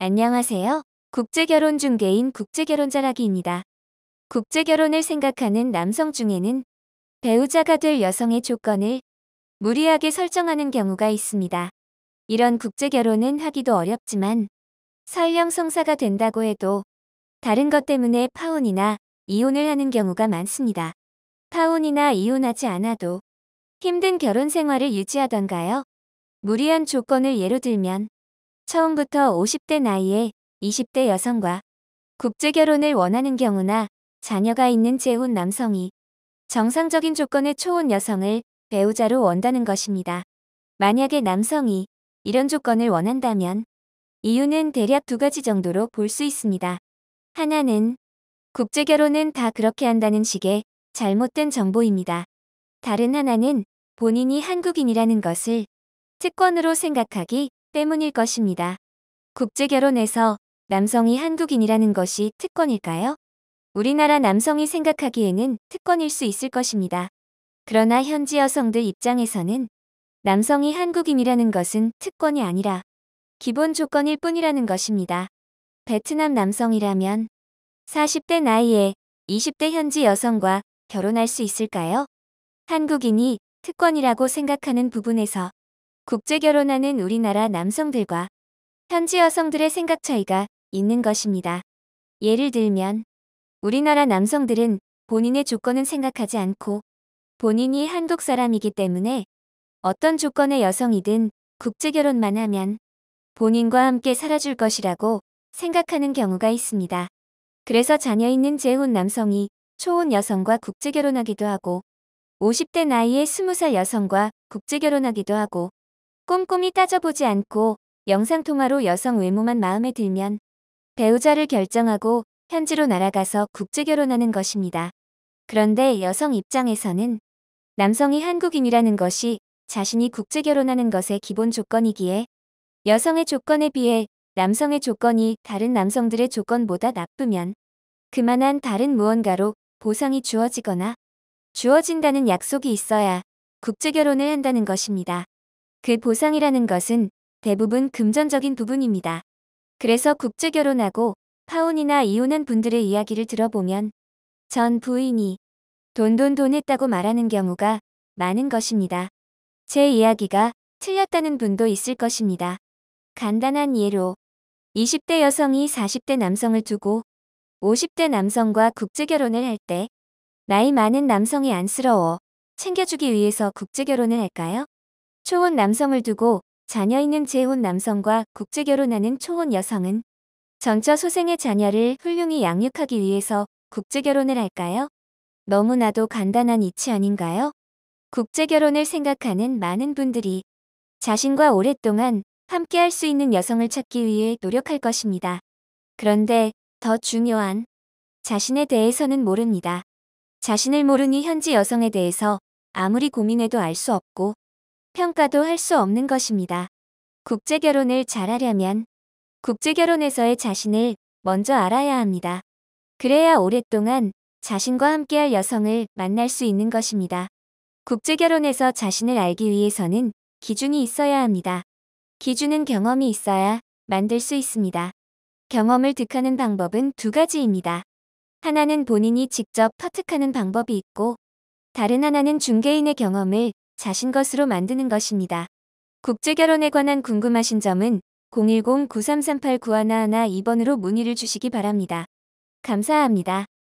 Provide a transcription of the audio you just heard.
안녕하세요. 국제결혼 중개인 국제결혼자라기입니다. 국제결혼을 생각하는 남성 중에는 배우자가 될 여성의 조건을 무리하게 설정하는 경우가 있습니다. 이런 국제결혼은 하기도 어렵지만 설령 성사가 된다고 해도 다른 것 때문에 파혼이나 이혼을 하는 경우가 많습니다. 파혼이나 이혼하지 않아도 힘든 결혼 생활을 유지하던가요? 무리한 조건을 예로 들면 처음부터 50대 나이에 20대 여성과 국제결혼을 원하는 경우나 자녀가 있는 재혼 남성이 정상적인 조건의 초혼 여성을 배우자로 원다는 것입니다. 만약에 남성이 이런 조건을 원한다면 이유는 대략 두 가지 정도로 볼 수 있습니다. 하나는 국제결혼은 다 그렇게 한다는 식의 잘못된 정보입니다. 다른 하나는 본인이 한국인이라는 것을 특권으로 생각하기 때문일 것입니다. 국제결혼에서 남성이 한국인이라는 것이 특권일까요? 우리나라 남성이 생각하기에는 특권일 수 있을 것입니다. 그러나 현지 여성들 입장에서는 남성이 한국인이라는 것은 특권이 아니라 기본 조건일 뿐이라는 것입니다. 베트남 남성이라면 40대 나이에 20대 현지 여성과 결혼할 수 있을까요? 한국인이 특권이라고 생각하는 부분에서 국제결혼하는 우리나라 남성들과 현지 여성들의 생각 차이가 있는 것입니다. 예를 들면 우리나라 남성들은 본인의 조건은 생각하지 않고 본인이 한국 사람이기 때문에 어떤 조건의 여성이든 국제결혼만 하면 본인과 함께 살아줄 것이라고 생각하는 경우가 있습니다. 그래서 자녀 있는 재혼 남성이 초혼 여성과 국제결혼하기도 하고 50대 나이의 20살 여성과 국제결혼하기도 하고 꼼꼼히 따져보지 않고 영상통화로 여성 외모만 마음에 들면 배우자를 결정하고 현지로 날아가서 국제결혼하는 것입니다. 그런데 여성 입장에서는 남성이 한국인이라는 것이 자신이 국제결혼하는 것의 기본 조건이기에 여성의 조건에 비해 남성의 조건이 다른 남성들의 조건보다 나쁘면 그만한 다른 무언가로 보상이 주어지거나 주어진다는 약속이 있어야 국제결혼을 한다는 것입니다. 그 보상이라는 것은 대부분 금전적인 부분입니다. 그래서 국제결혼하고 파혼이나 이혼한 분들의 이야기를 들어보면 전 부인이 돈 했다고 말하는 경우가 많은 것입니다. 제 이야기가 틀렸다는 분도 있을 것입니다. 간단한 예로 20대 여성이 40대 남성을 두고 50대 남성과 국제결혼을 할 때 나이 많은 남성이 안쓰러워 챙겨주기 위해서 국제결혼을 할까요? 초혼 남성을 두고 자녀 있는 재혼 남성과 국제결혼하는 초혼 여성은 전처 소생의 자녀를 훌륭히 양육하기 위해서 국제결혼을 할까요? 너무나도 간단한 이치 아닌가요? 국제결혼을 생각하는 많은 분들이 자신과 오랫동안 함께 할 수 있는 여성을 찾기 위해 노력할 것입니다. 그런데 더 중요한 자신에 대해서는 모릅니다. 자신을 모르니 현지 여성에 대해서 아무리 고민해도 알 수 없고 평가도 할 수 없는 것입니다. 국제결혼을 잘하려면 국제결혼에서의 자신을 먼저 알아야 합니다. 그래야 오랫동안 자신과 함께할 여성을 만날 수 있는 것입니다. 국제결혼에서 자신을 알기 위해서는 기준이 있어야 합니다. 기준은 경험이 있어야 만들 수 있습니다. 경험을 득하는 방법은 두 가지입니다. 하나는 본인이 직접 터득하는 방법이 있고 다른 하나는 중개인의 경험을 자신 것으로 만드는 것입니다. 국제결혼에 관한 궁금하신 점은 010-9338-9112번으로 문의를 주시기 바랍니다. 감사합니다.